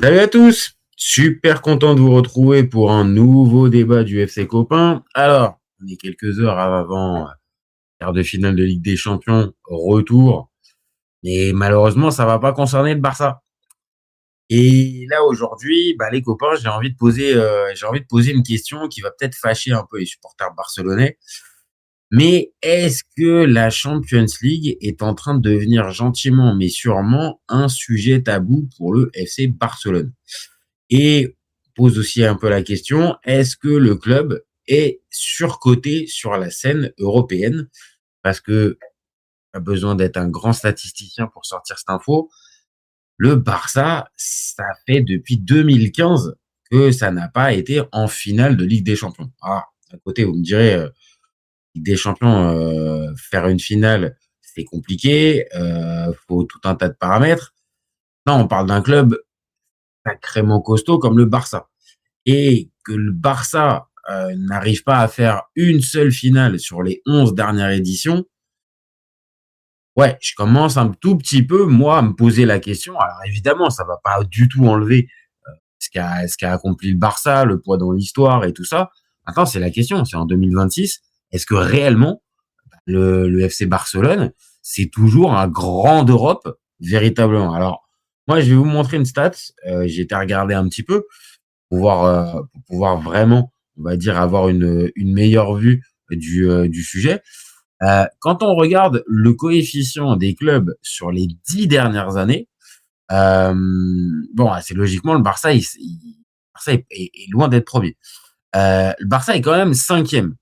Salut à tous! Super content de vous retrouver pour un nouveau débat du FC Copain. Alors, on est quelques heures avant quart de finale de Ligue des Champions, retour. Et malheureusement, ça va pas concerner le Barça. Et là, aujourd'hui, les copains, j'ai envie de poser une question qui va peut-être fâcher un peu les supporters barcelonais. Mais est-ce que la Champions League est en train de devenir gentiment mais sûrement un sujet tabou pour le FC Barcelone? Et pose aussi un peu la question, est-ce que le club est surcoté sur la scène européenne? Parce que pas besoin d'être un grand statisticien pour sortir cette info. Le Barça, ça fait depuis 2015 que ça n'a pas été en finale de Ligue des Champions. Ah, d'un côté, vous me direz, Ligue des Champions, faire une finale, c'est compliqué, faut tout un tas de paramètres. Non, on parle d'un club sacrément costaud comme le Barça. Et que le Barça n'arrive pas à faire une seule finale sur les 11 dernières éditions, ouais, je commence un tout petit peu, moi, à me poser la question. Alors évidemment, ça va pas du tout enlever ce qu'a accompli le Barça, le poids dans l'histoire et tout ça. Maintenant, c'est la question, c'est en 2026, est-ce que réellement le FC Barcelone, c'est toujours un grand d'Europe, véritablement? Alors, moi, je vais vous montrer une stat, j'ai été regarder un petit peu, pour pouvoir vraiment, on va dire, avoir une meilleure vue du sujet. Quand on regarde le coefficient des clubs sur les 10 dernières années, bon, assez logiquement, le Barça, Barça est loin d'être premier. Le Barça est quand même cinquième.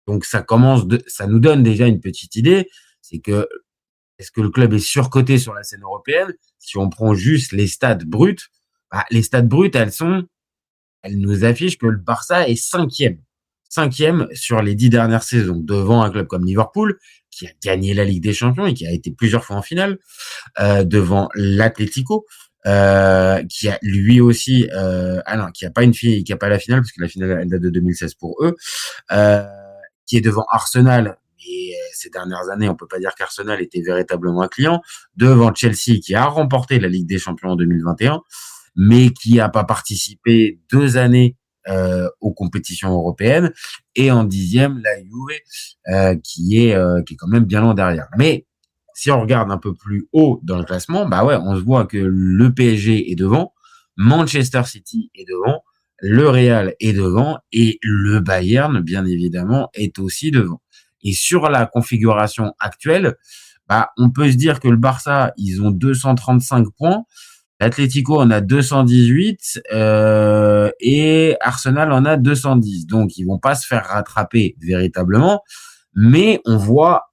Donc ça nous donne déjà une petite idée, c'est que est-ce que le club est surcoté sur la scène européenne? Si on prend juste les stats brutes, les stats brutes, elle nous affiche que le Barça est cinquième. Cinquième sur les 10 dernières saisons, devant un club comme Liverpool, qui a gagné la Ligue des Champions et qui a été plusieurs fois en finale, devant l'Atlético, qui a lui aussi, qui a pas qui a pas la finale, parce que la finale, elle date de 2016 pour eux, euh, qui est devant Arsenal, mais ces dernières années, on peut pas dire qu'Arsenal était véritablement un client, devant Chelsea, qui a remporté la Ligue des Champions en 2021, mais qui a pas participé 2 années aux compétitions européennes, et en dixième, la Juve, qui est quand même bien loin derrière. Mais si on regarde un peu plus haut dans le classement, bah ouais, on se voit que le PSG est devant, Manchester City est devant, le Real est devant et le Bayern, bien évidemment, est aussi devant. Et sur la configuration actuelle, on peut se dire que le Barça, ils ont 235 points, l'Atlético en a 218 et Arsenal en a 210. Donc, ils vont pas se faire rattraper véritablement, mais on voit,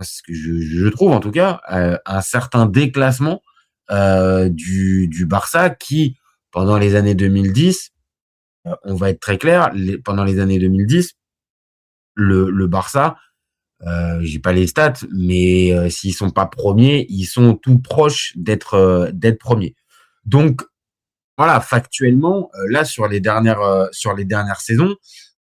ce que je trouve en tout cas, un certain déclassement du Barça qui, pendant les années 2010, on va être très clair, pendant les années 2010, le Barça, j'ai pas les stats, mais s'ils sont pas premiers, ils sont tout proches d'être premiers. Donc voilà, factuellement, là sur les dernières saisons,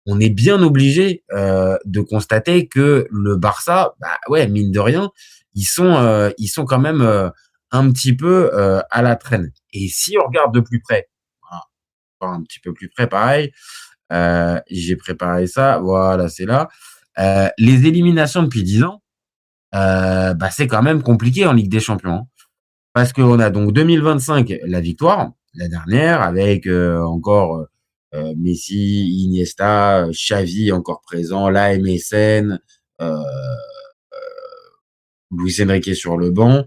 on est bien obligé de constater que le Barça, ouais, mine de rien, ils sont quand même un petit peu à la traîne. Et si on regarde de plus près, voilà, un petit peu plus près, pareil, j'ai préparé ça, voilà, c'est là. Les éliminations depuis 10 ans, c'est quand même compliqué en Ligue des Champions, hein. Parce qu'on a donc 2025, la victoire, la dernière, avec encore Messi, Iniesta, Xavi encore présent, la MSN, euh, Luis Enrique sur le banc.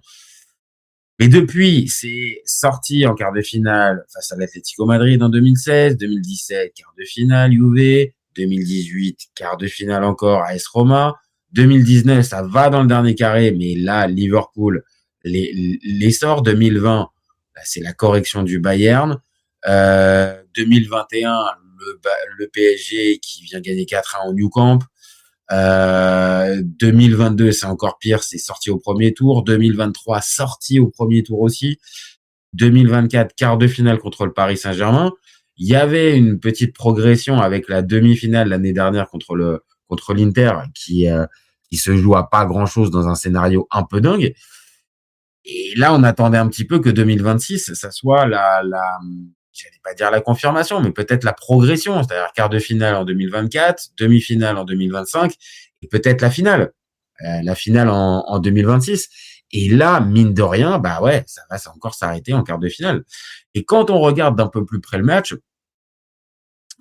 Mais depuis, c'est sorti en quart de finale face à l'Atlético Madrid en 2016, 2017, quart de finale Juve, 2018, quart de finale encore AS Roma, 2019, ça va dans le dernier carré, mais là, Liverpool les sort. 2020, c'est la correction du Bayern. 2021, le PSG qui vient gagner 4-1 au Nou Camp. 2022, c'est encore pire, c'est sorti au premier tour. 2023, sorti au premier tour aussi. 2024, quart de finale contre le Paris Saint-Germain. Il y avait une petite progression avec la demi-finale l'année dernière contre l'Inter qui se joue à pas grand-chose dans un scénario un peu dingue. Et là, on attendait un petit peu que 2026, ça soit j'allais pas dire la confirmation, mais peut-être la progression. C'est-à-dire quart de finale en 2024, demi-finale en 2025 et peut-être la finale en 2026. Et là, mine de rien, bah ouais, ça va encore s'arrêter en quart de finale. Et quand on regarde d'un peu plus près le match,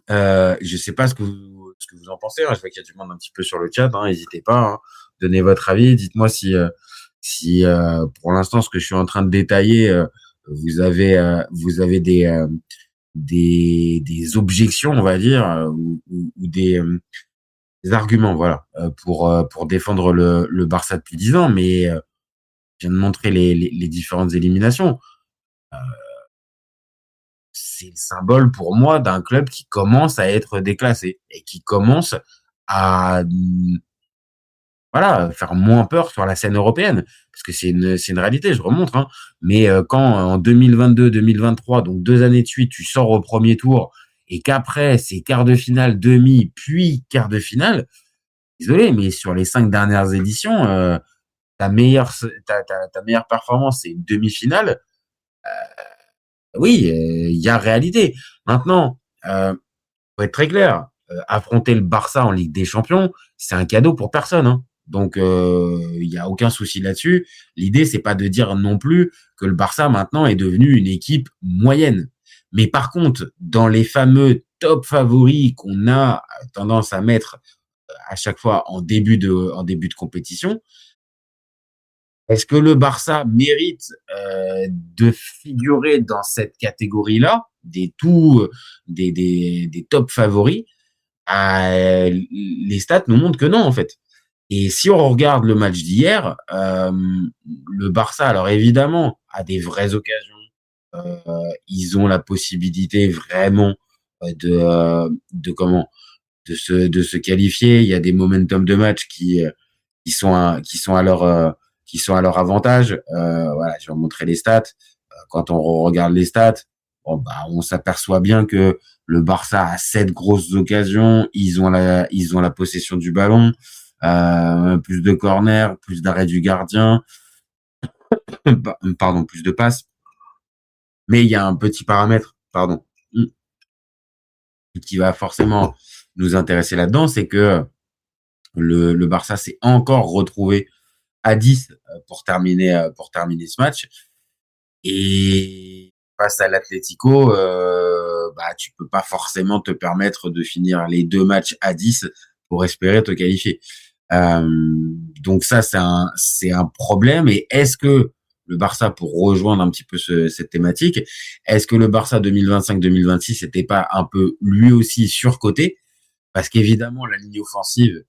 je sais pas ce que vous en pensez, hein. Je vois qu'il y a du monde un petit peu sur le chat, hein, n'hésitez pas, hein. Donnez votre avis. Dites-moi si pour l'instant, ce que je suis en train de détailler, vous avez des objections, on va dire, ou des arguments, voilà, pour défendre le Barça depuis 10 ans. Mais je viens de montrer les différentes éliminations. Euh, c'est le symbole pour moi d'un club qui commence à être déclassé et qui commence à voilà, faire moins peur sur la scène européenne. Parce que c'est une réalité, je remonte, hein. Mais quand en 2022-2023, donc 2 années de suite, tu sors au premier tour et qu'après, c'est quart de finale, demi, puis quart de finale, désolé, mais sur les 5 dernières éditions, ta meilleure performance, c'est une demi-finale. Oui, il y a réalité. Maintenant, faut être très clair, affronter le Barça en Ligue des Champions, c'est un cadeau pour personne, hein. Donc, il y a aucun souci là-dessus. L'idée, c'est pas de dire non plus que le Barça maintenant est devenu une équipe moyenne. Mais par contre, dans les fameux top favoris qu'on a tendance à mettre à chaque fois en début de compétition, est-ce que le Barça mérite de figurer dans cette catégorie-là des top favoris? Les stats nous montrent que non, en fait. Et si on regarde le match d'hier, le Barça, alors évidemment, a des vraies occasions. Ils ont la possibilité vraiment de comment de se qualifier. Il y a des momentum de match qui sont à qui sont à leur avantage. Voilà, je vais vous montrer les stats. Quand on regarde les stats, bon, bah, on s'aperçoit bien que le Barça a 7 grosses occasions. Ils ont la possession du ballon, plus de corners, plus d'arrêts du gardien, pardon, plus de passes. Mais il y a un petit paramètre, pardon, qui va forcément nous intéresser là-dedans, c'est que le Barça s'est encore retrouvé à 10 pour terminer ce match. Et face à l'Atlético, bah, tu peux pas forcément te permettre de finir les 2 matchs à 10 pour espérer te qualifier. Euh, donc ça, c'est un problème. Et est-ce que le Barça, pour rejoindre un petit peu cette thématique, est-ce que le Barça 2025-2026 n'était pas un peu lui aussi surcoté? Parce qu'évidemment, la ligne offensive,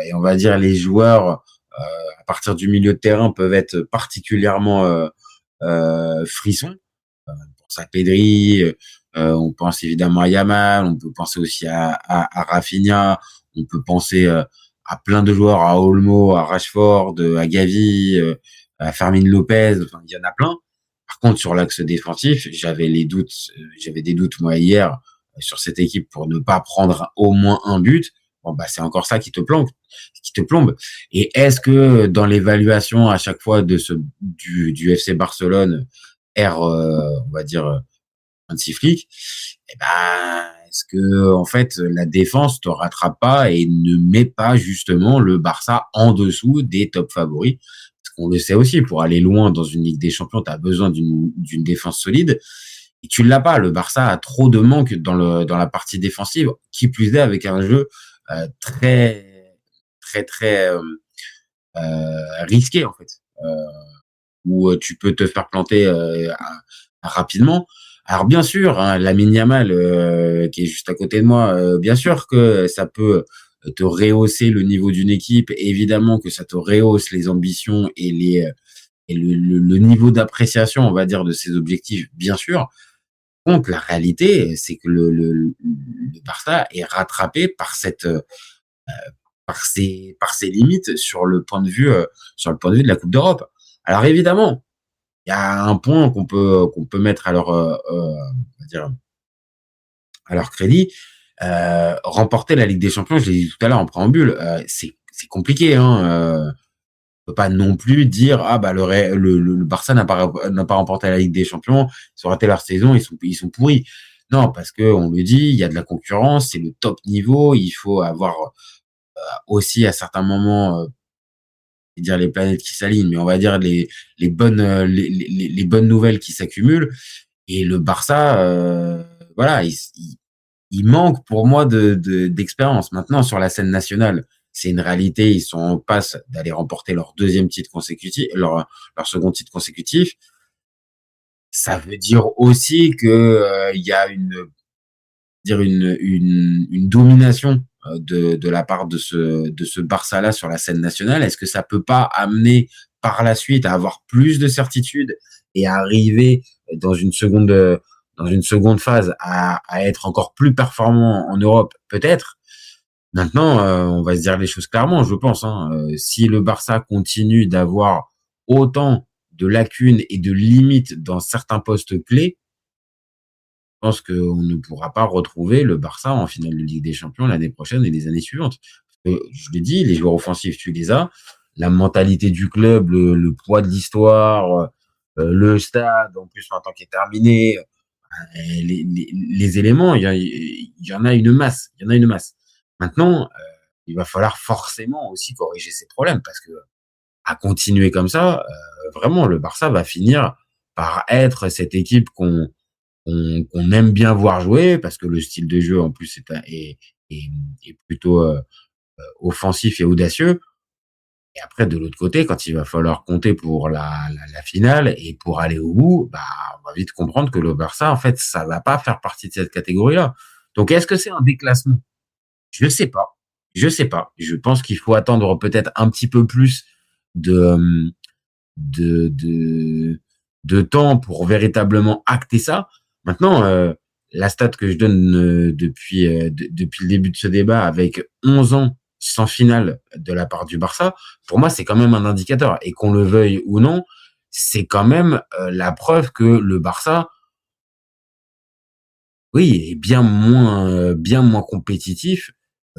et on va dire les joueurs à partir du milieu de terrain peuvent être particulièrement frissons. On pense à Pedri, on pense évidemment à Yamal, on peut penser aussi à Rafinha, on peut penser à plein de joueurs, à Olmo, à Rashford, à Gavi, à Fermin Lopez, enfin il y en a plein. Par contre, sur l'axe défensif, j'avais des doutes moi hier sur cette équipe pour ne pas prendre au moins un but. Bon bah c'est encore ça qui te plombe. Et est-ce que dans l'évaluation à chaque fois du FC Barcelone R, on va dire Hansi Flick, eh ben est-ce que en fait la défense te rattrape pas et ne met pas justement le Barça en dessous des top favoris? Parce qu'on le sait aussi, pour aller loin dans une Ligue des Champions, tu as besoin d'une défense solide. Et tu l'as pas. Le Barça a trop de manque dans la partie défensive, qui plus est avec un jeu très, très, très risqué en fait, où tu peux te faire planter rapidement. Alors bien sûr, hein, Lamine Yamal qui est juste à côté de moi, bien sûr que ça peut te rehausser le niveau d'une équipe. Évidemment que ça te rehausse les ambitions et le niveau d'appréciation, on va dire, de ses objectifs, bien sûr. Contre, la réalité, c'est que le Barça est rattrapé par par ses limites sur le point de vue de la Coupe d'Europe. Alors évidemment, il y a un point qu'on peut mettre on va dire, à leur crédit. Remporter la Ligue des Champions, je l'ai dit tout à l'heure en préambule, c'est compliqué, hein. peut pas non plus dire: «Ah bah le Barça n'a pas remporté la Ligue des Champions, ils ont raté leur saison, ils sont pourris». Non, parce qu'on le dit, il y a de la concurrence, c'est le top niveau, il faut avoir, aussi à certains moments, dire les planètes qui s'alignent, mais on va dire les bonnes, les bonnes nouvelles qui s'accumulent et le Barça, voilà, il manque pour moi d'expérience. Maintenant sur la scène nationale, c'est une réalité, ils sont en passe d'aller remporter leur deuxième titre consécutif, leur second titre consécutif. Ça veut dire aussi que, il y a une domination, de la part de ce Barça-là sur la scène nationale. Est-ce que ça peut pas amener par la suite à avoir plus de certitude et à arriver dans une seconde phase à être encore plus performant en Europe? Peut-être. Maintenant, on va se dire les choses clairement, je pense, hein, si le Barça continue d'avoir autant de lacunes et de limites dans certains postes clés, je pense qu'on ne pourra pas retrouver le Barça en finale de Ligue des Champions l'année prochaine et les années suivantes. Je l'ai dit, les joueurs offensifs, tu les as. La mentalité du club, le poids de l'histoire, le stade, en plus maintenant qui est terminé, les éléments, il y en a une masse. Il y en a une masse. Maintenant, il va falloir forcément aussi corriger ces problèmes parce que à continuer comme ça, vraiment le Barça va finir par être cette équipe qu'on aime bien voir jouer parce que le style de jeu en plus est plutôt, offensif et audacieux et après de l'autre côté, quand il va falloir compter pour la finale et pour aller au bout, bah, on va vite comprendre que le Barça, en fait, ça va pas faire partie de cette catégorie-là. Donc est-ce que c'est un déclassement? Je sais pas. Je sais pas. Je pense qu'il faut attendre peut-être un petit peu plus de, de de de temps pour véritablement acter ça. Maintenant, la stat que je donne, depuis le début de ce débat avec 11 ans sans finale de la part du Barça, pour moi, c'est quand même un indicateur et qu'on le veuille ou non, c'est quand même, la preuve que le Barça, oui, est bien moins compétitif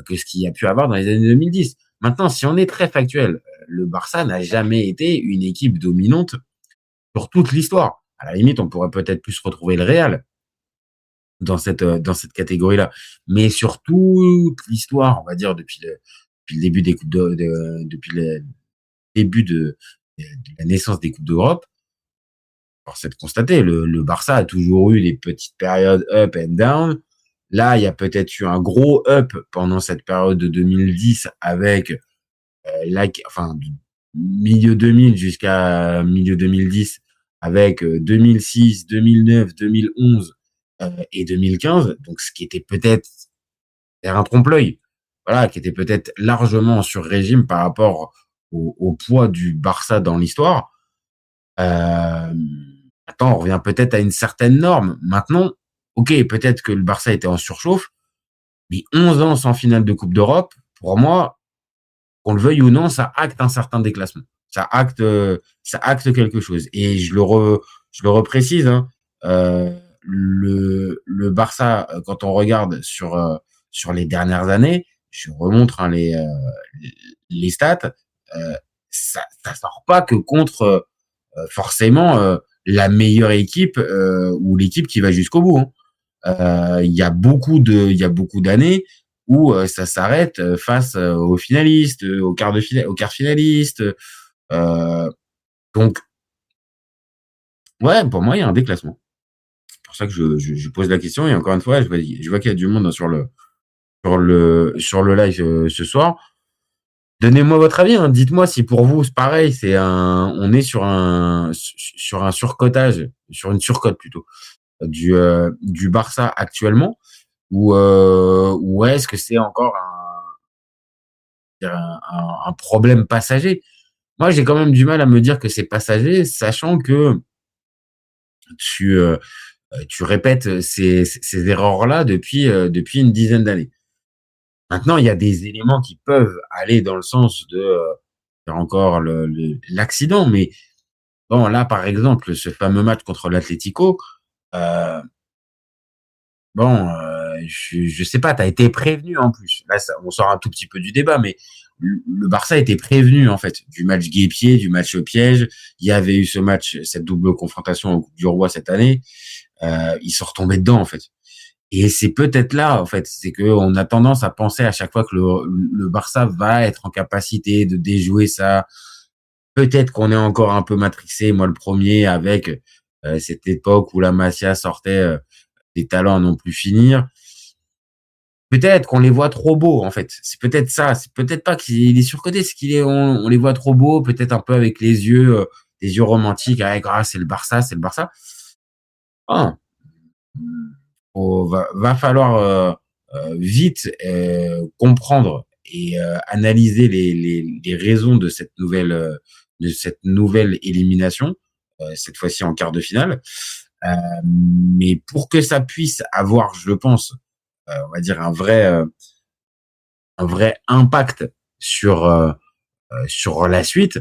que ce qu'il y a pu avoir dans les années 2010. Maintenant, si on est très factuel, le Barça n'a jamais été une équipe dominante sur toute l'histoire. À la limite, on pourrait peut-être plus retrouver le Real dans cette catégorie-là. Mais sur toute l'histoire, on va dire depuis le début des coupes depuis le début de la naissance des coupes d'Europe, force est de constater, le Barça a toujours eu des petites périodes up and down. Là, il y a peut-être eu un gros up pendant cette période de 2010 avec enfin, du milieu 2000 jusqu'à milieu 2010 avec 2006, 2009, 2011 et 2015. Donc, ce qui était peut-être un trompe-l'œil, voilà, qui était peut-être largement sur régime par rapport au poids du Barça dans l'histoire. Euh, Attends, on revient peut-être à une certaine norme. Maintenant, ok, peut-être que le Barça était en surchauffe, mais 11 ans sans finale de Coupe d'Europe, pour moi, qu'on le veuille ou non, ça acte un certain déclassement. Ça acte quelque chose. Et je le reprécise, hein, le Barça, quand on regarde sur les dernières années, je remontre, hein, les stats, ça sort pas que contre forcément la meilleure équipe ou l'équipe qui va jusqu'au bout, hein. Il y a beaucoup d'années où ça s'arrête face aux finalistes, aux quarts finalistes. Euh, donc, ouais, pour moi, il y a un déclassement. C'est pour ça que je pose la question. Et encore une fois, je vois qu'il y a du monde sur le live ce soir. Donnez-moi votre avis, hein. Dites-moi si pour vous c'est pareil, on est sur un surcotage, sur une surcote plutôt du Barça actuellement, ou est-ce que c'est encore un problème passager? Moi, j'ai quand même du mal à me dire que c'est passager, sachant que tu, heu, tu répètes ces erreurs-là depuis une dizaine d'années. Maintenant, il y a des éléments qui peuvent aller dans le sens de faire encore l'accident, mais bon, là, par exemple, ce fameux match contre l'Atlético, heu, bon, je sais pas, tu as été prévenu en plus. Là, on sort un tout petit peu du débat, mais le Barça était prévenu en fait du match guêpier, du match au piège. Il y avait eu ce match, cette double confrontation en Coupe du Roi cette année. Ils sont retombés dedans en fait. Et c'est peut-être là en fait, c'est que on a tendance à penser à chaque fois que le Barça va être en capacité de déjouer ça. Peut-être qu'on est encore un peu matrixé, moi le premier, avec cette époque où la Masia sortait des talents à non plus finir. Peut-être qu'on les voit trop beaux, en fait. C'est peut-être ça. C'est peut-être pas qu'il est surcoté, c'est on les voit trop beaux, peut-être un peu avec les yeux romantiques, avec c'est le Barça, c'est le Barça. Ah, va falloir vite comprendre et analyser les raisons de cette nouvelle élimination, cette fois-ci en quart de finale. Mais pour que ça puisse avoir, je pense, on va dire un vrai impact sur la suite.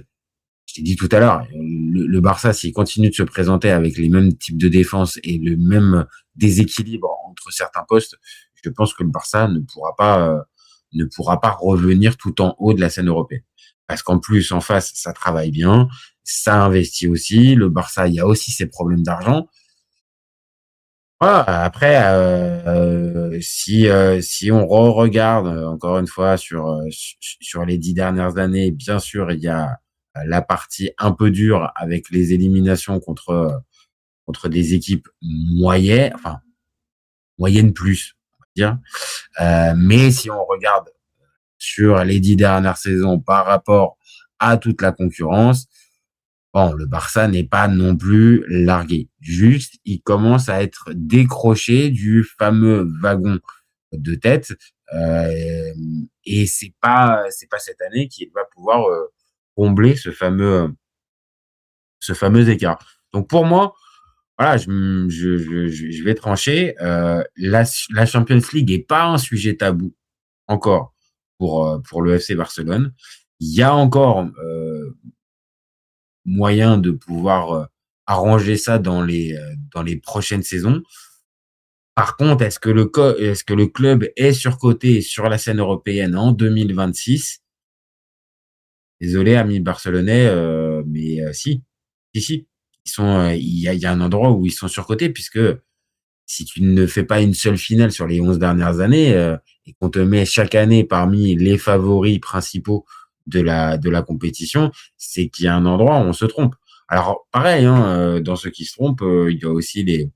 Je t'ai dit tout à l'heure, le Barça, s'il continue de se présenter avec les mêmes types de défense et le même déséquilibre entre certains postes, je pense que le Barça ne pourra pas revenir tout en haut de la scène européenne. Parce qu'en plus, en face, ça travaille bien, ça investit aussi. Le Barça, il y a aussi ses problèmes d'argent. Voilà, après, si on regarde encore une fois sur les 10 dernières années, bien sûr, il y a la partie un peu dure avec les éliminations contre des équipes moyennes, enfin moyennes plus, on va dire. Mais si on regarde sur les 10 dernières saisons par rapport à toute la concurrence, bon, le Barça n'est pas non plus largué. Juste, il commence à être décroché du fameux wagon de tête. Euh, et c'est pas cette année qu'il va pouvoir combler ce fameux écart. Donc pour moi, voilà, je vais trancher. La Champions League n'est pas un sujet tabou encore pour le FC Barcelone. Il y a encore moyen de pouvoir arranger ça dans les prochaines saisons. Par contre, est-ce que le club est surcoté sur la scène européenne en 2026? Désolé, amis barcelonais, mais si, si, si. Il y a un endroit où ils sont surcotés puisque si tu ne fais pas une seule finale sur les 11 dernières années et qu'on te met chaque année parmi les favoris principaux de la compétition, c'est qu'il y a un endroit où on se trompe. Alors, pareil, hein, dans ceux qui se trompent, il y a aussi des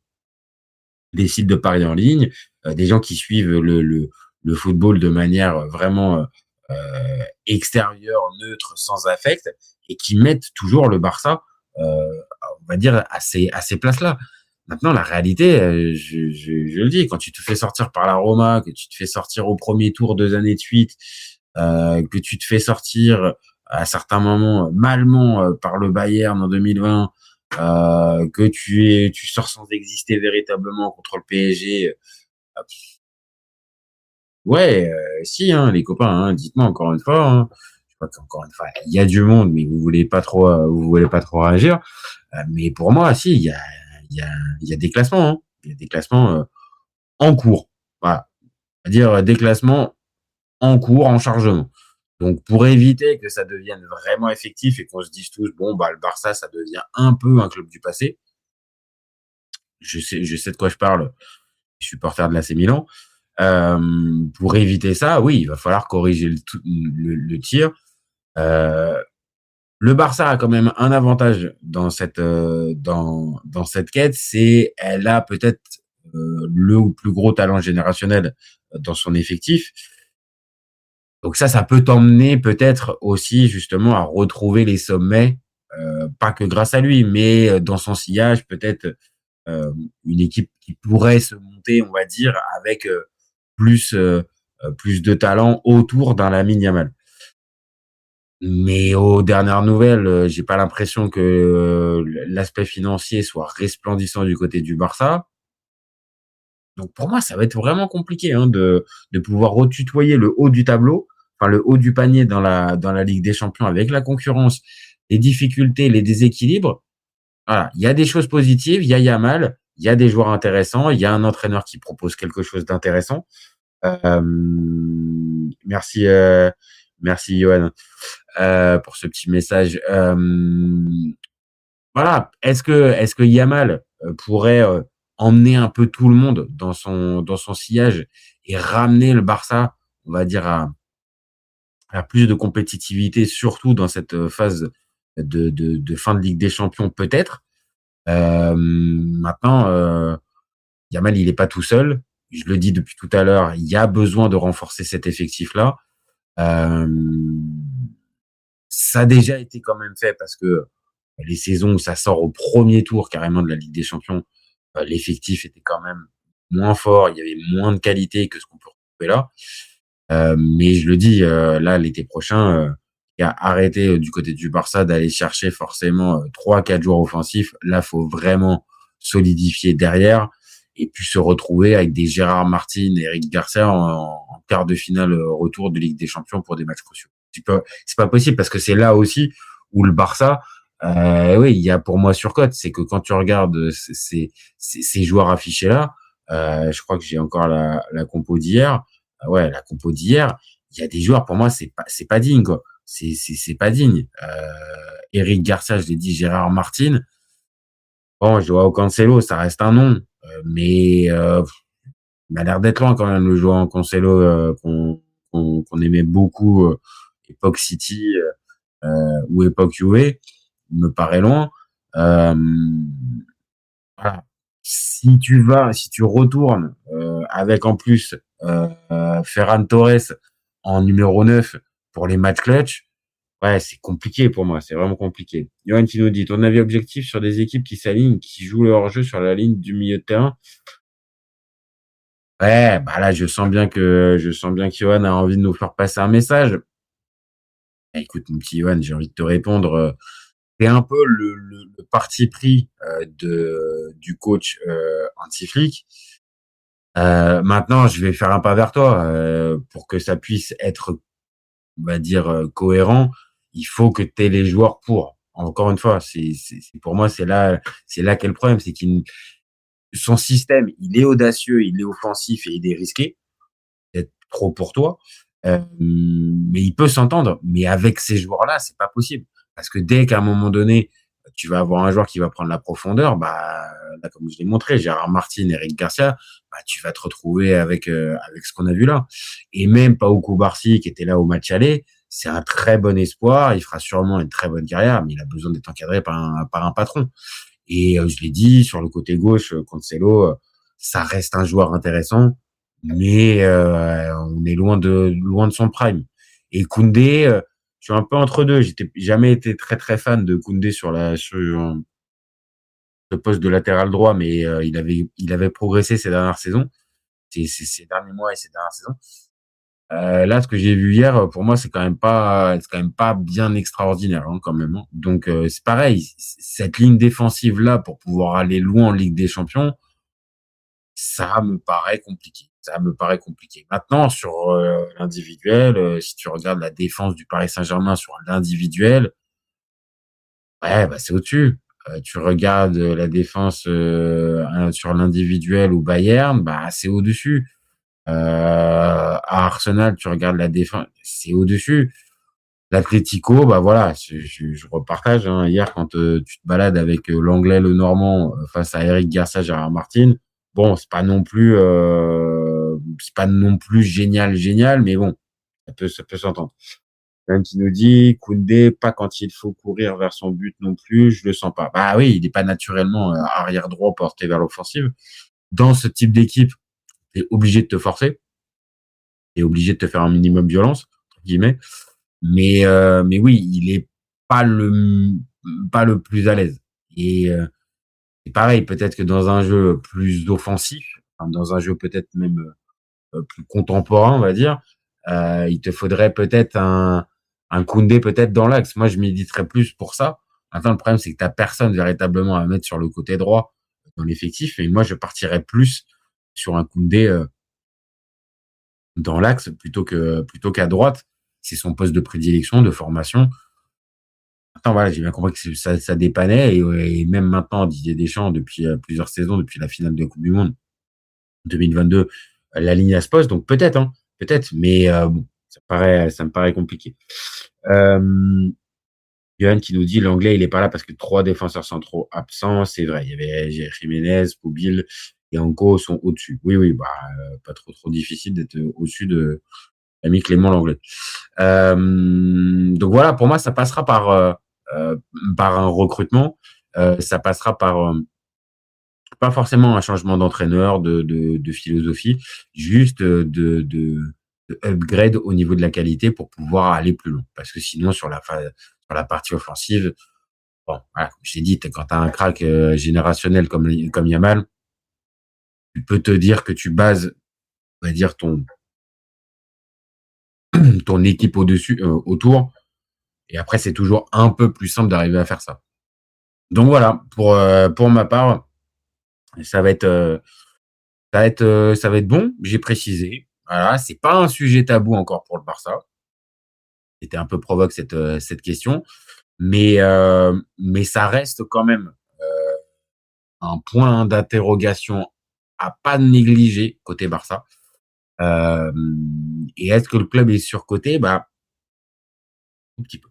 sites de paris en ligne, des gens qui suivent le football de manière vraiment extérieure, neutre, sans affect, et qui mettent toujours le Barça, on va dire, à ces places-là. Maintenant, la réalité, je le dis, quand tu te fais sortir par la Roma, que tu te fais sortir au premier tour 2 années de suite, que tu te fais sortir à certains moments malement par le Bayern en 2020, que tu sors sans exister véritablement contre le PSG. Ouais, si, hein, les copains, hein, dites-moi encore une fois. Hein, je crois qu'encore une fois, il y a du monde, mais vous voulez pas trop réagir. Mais pour moi, si, il y a, il y a des classements. Hein, il y a des classements en cours. Voilà, c'est-à-dire des classements en cours, en chargement. Donc, pour éviter que ça devienne vraiment effectif et qu'on se dise tous, bon, bah, le Barça, ça devient un peu un club du passé. Je sais de quoi je parle. Je suis supporter de l'AC Milan. Pour éviter ça, oui, il va falloir corriger le tir. Euh, le Barça a quand même un avantage dans cette quête, c'est elle a peut-être le ou plus gros talent générationnel dans son effectif. Donc ça peut t'emmener peut-être aussi justement à retrouver les sommets, pas que grâce à lui, mais dans son sillage, peut-être une équipe qui pourrait se monter, on va dire, avec plus, plus de talent autour d'un Lamine Yamal. Mais aux dernières nouvelles, j'ai pas l'impression que l'aspect financier soit resplendissant du côté du Barça. Donc pour moi, ça va être vraiment compliqué hein, de pouvoir retutoyer le haut du tableau, enfin le haut du panier dans la Ligue des Champions avec la concurrence, les difficultés, les déséquilibres. Voilà, il y a des choses positives, il y a Yamal, il y a des joueurs intéressants, il y a un entraîneur qui propose quelque chose d'intéressant. Merci, merci Johan, pour ce petit message. Voilà, est-ce que Yamal pourrait emmener un peu tout le monde dans son sillage et ramener le Barça, on va dire, à plus de compétitivité, surtout dans cette phase de fin de Ligue des Champions, peut-être. Maintenant, Yamal, il est pas tout seul. Je le dis depuis tout à l'heure, il y a besoin de renforcer cet effectif-là. Euh, Ça a déjà été quand même fait parce que les saisons où ça sort au premier tour carrément de la Ligue des Champions, l'effectif était quand même moins fort, il y avait moins de qualité que ce qu'on peut retrouver là. Mais je le dis, là, l'été prochain, il y a arrêté du côté du Barça d'aller chercher forcément 3-4 joueurs offensifs. Là, faut vraiment solidifier derrière et puis se retrouver avec des Gérard Martin et Eric Garcia en quart de finale retour de Ligue des Champions pour des matchs cruciaux. C'est pas possible parce que c'est là aussi où le Barça, oui, il y a pour moi surcote. C'est que quand tu regardes ces joueurs affichés là, je crois que j'ai encore la compo d'hier. Ouais, la compo d'hier, il y a des joueurs pour moi c'est pas digne quoi. C'est pas digne. Eric Garcia, je l'ai dit, Gérard Martin. Bon, Joao Cancelo, ça reste un nom, mais il a l'air d'être loin quand même le Joao Cancelo qu'on aimait beaucoup époque City ou époque Juve, il me paraît loin. Euh, voilà. Si tu retournes avec en plus Ferran Torres en numéro 9 pour les matchs clutch, ouais, c'est compliqué pour moi, c'est vraiment compliqué. Johan qui nous dit, ton avis objectif sur des équipes qui s'alignent, qui jouent leur jeu sur la ligne du milieu de terrain? Ouais, bah là, je sens bien que Johan a envie de nous faire passer un message. Écoute, mon petit Johan, j'ai envie de te répondre. C'est un peu le parti pris du coach Hansi Flick. Maintenant, je vais faire un pas vers toi pour que ça puisse être, on va dire, cohérent. Il faut que tu aies les joueurs pour. Encore une fois, pour moi, c'est là qu'est le problème, c'est qu'il son système, il est audacieux, il est offensif et il est risqué, peut-être trop pour toi. Mais il peut s'entendre. Mais avec ces joueurs-là, c'est pas possible. Parce que dès qu'à un moment donné, tu vas avoir un joueur qui va prendre la profondeur, bah, là, comme je l'ai montré, Gérard Martin, Eric Garcia, bah, tu vas te retrouver avec ce qu'on a vu là. Et même Pau Cubarsí, qui était là au match aller, c'est un très bon espoir. Il fera sûrement une très bonne carrière, mais il a besoin d'être encadré par un patron. Et je l'ai dit, sur le côté gauche, Cancelo, ça reste un joueur intéressant, mais on est loin de son prime. Et Koundé, je suis un peu entre deux. J'étais jamais été très très fan de Koundé sur le poste de latéral droit, mais il avait progressé ces dernières saisons, ces derniers mois et ces dernières saisons. Là, ce que j'ai vu hier, pour moi, c'est quand même pas bien extraordinaire, hein, quand même, hein. Donc, c'est pareil. Cette ligne défensive là, pour pouvoir aller loin en Ligue des Champions, ça me paraît compliqué. Ça me paraît compliqué. Maintenant, sur l'individuel, si tu regardes la défense du Paris Saint-Germain sur l'individuel, ouais, bah c'est au-dessus. Tu regardes la défense sur l'individuel ou Bayern, bah c'est au-dessus. À Arsenal, tu regardes la défense, c'est au-dessus. L'Atlético, bah voilà, je repartage. Hein, hier, quand tu te balades avec l'anglais, le normand face à Eric Garcia, Gérard Martin, bon, c'est pas non plus génial, génial, mais bon, ça peut s'entendre. Même qui nous dit, Koundé, pas quand il faut courir vers son but non plus, je le sens pas. Bah oui, il n'est pas naturellement arrière droit porté vers l'offensive. Dans ce type d'équipe, tu es obligé de te forcer, tu es obligé de te faire un minimum violence, entre guillemets. Mais oui, il est pas le pas le plus à l'aise. Et c'est pareil, peut-être que dans un jeu plus offensif, enfin, dans un jeu peut-être même plus contemporain, on va dire, il te faudrait peut-être un Koundé peut-être dans l'axe. Moi, je militerais plus pour ça. Maintenant, le problème, c'est que tu as personne véritablement à mettre sur le côté droit dans l'effectif. Et moi, je partirais plus sur un Koundé dans l'axe plutôt qu'à droite. C'est son poste de prédilection, de formation. voilà, j'ai bien compris que ça dépannait et même maintenant, Didier Deschamps, depuis, plusieurs saisons, depuis la finale de Coupe du monde 2022, la ligne se pose donc peut-être, hein, peut-être, mais bon, ça me paraît compliqué. Johan qui nous dit: «L'anglais, il est pas là parce que 3 défenseurs centraux absents». C'est vrai, il y avait Jiménez, Pobil et Anko sont au-dessus. Oui, oui, bah, pas trop difficile d'être au-dessus de l'ami Clément Lenglet. Donc voilà, pour moi, ça passera heu, par un recrutement, ça passera par, pas forcément un changement d'entraîneur, de philosophie, juste, de upgrade au niveau de la qualité pour pouvoir aller plus loin. Parce que sinon sur la partie offensive, bon, voilà, comme je t'ai dit, quand tu as un crack, générationnel comme Yamal, tu peux te dire que tu bases, on va dire ton équipe au-dessus, autour et après c'est toujours un peu plus simple d'arriver à faire ça. Donc voilà, pour ma part, ça va être, ça va être bon. J'ai précisé. Voilà, c'est pas un sujet tabou encore pour le Barça. C'était un peu provoque cette question, mais ça reste quand même un point d'interrogation à pas négliger côté Barça. Et est-ce que le club est surcoté? Bah, un petit peu.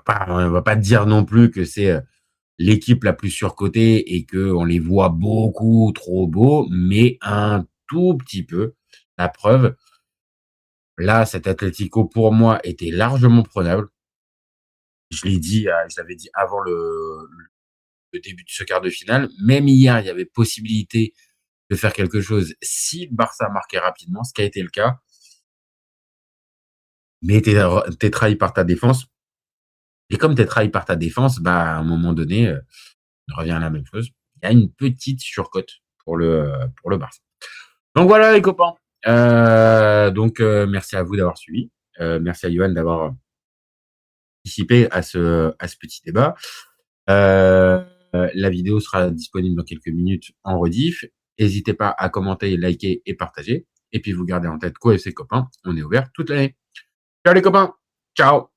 On va pas dire non plus que c'est, l'équipe la plus surcotée et qu'on les voit beaucoup trop beaux, mais un tout petit peu. La preuve, là, cet Atlético, pour moi, était largement prenable. Je l'ai dit, je l'avais dit avant le début de ce quart de finale. Même hier, il y avait possibilité de faire quelque chose si le Barça marquait rapidement, ce qui a été le cas. Mais tu es trahi par ta défense. Et comme tu es trahi par ta défense, bah, à un moment donné, on revient à la même chose. Il y a une petite surcote pour le Barça. Donc voilà les copains. Merci à vous d'avoir suivi. Merci à Yohan d'avoir participé à ce petit débat. La vidéo sera disponible dans quelques minutes en rediff. N'hésitez pas à commenter, liker et partager. Et puis vous gardez en tête quoi et ses copains, on est ouvert toute l'année. Ciao les copains. Ciao.